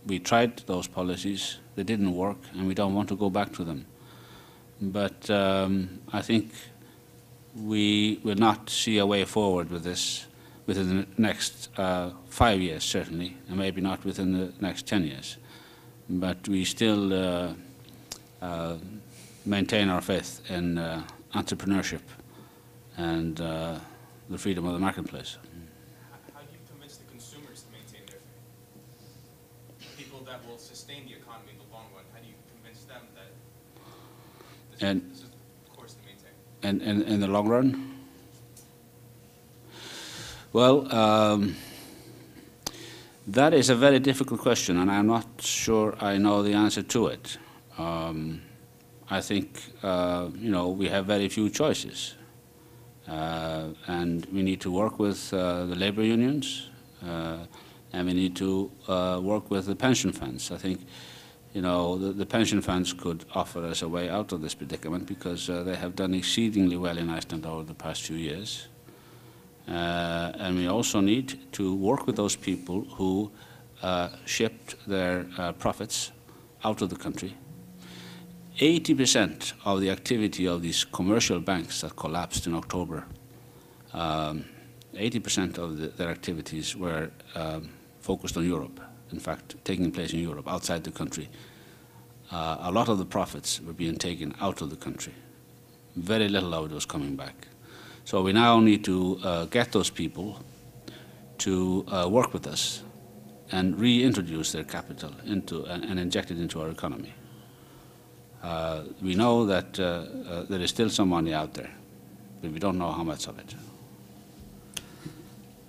We tried those policies, they didn't work, and we don't want to go back to them. But I think we will not see a way forward with this within the next 5 years, certainly, and maybe not within the next 10 years. But we still maintain our faith in entrepreneurship and the freedom of the marketplace. How do you convince the consumers to maintain their faith? People that will sustain the economy in the long run, how do you convince them that this is the course to maintain? And in the long run? Well, that is a very difficult question, and I'm not sure I know the answer to it. I think, we have very few choices. And we need to work with the labor unions, and we need to work with the pension funds. I think, the pension funds could offer us a way out of this predicament because they have done exceedingly well in Iceland over the past few years. And we also need to work with those people who shipped their profits out of the country. 80% of the activity of these commercial banks that collapsed in October, 80% of their activities were focused on Europe, in fact, taking place in Europe, outside the country. A lot of the profits were being taken out of the country. Very little of it was coming back. So we now need to get those people to work with us and reintroduce their capital and inject it into our economy. We know that there is still some money out there, but we don't know how much of it.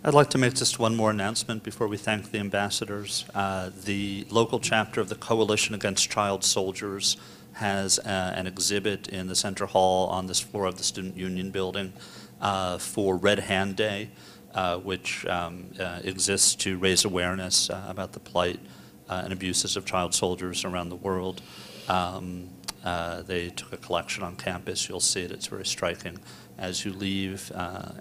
I'd like to make just one more announcement before we thank the ambassadors. The local chapter of the Coalition Against Child Soldiers has an exhibit in the Center Hall on this floor of the Student Union building for Red Hand Day, which exists to raise awareness about the plight and abuses of child soldiers around the world. They took a collection on campus. You'll see it. It's very striking as you leave,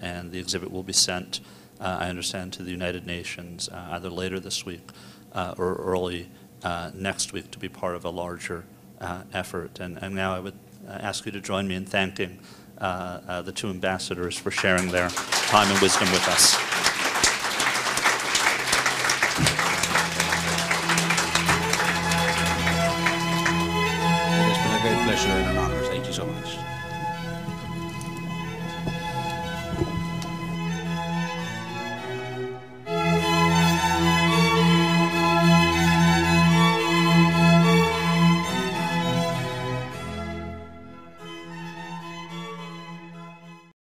and the exhibit will be sent, I understand, to the United Nations either later this week or early next week to be part of a larger effort. And now I would ask you to join me in thanking the two ambassadors for sharing their time and wisdom with us. It's been a great pleasure and an honor.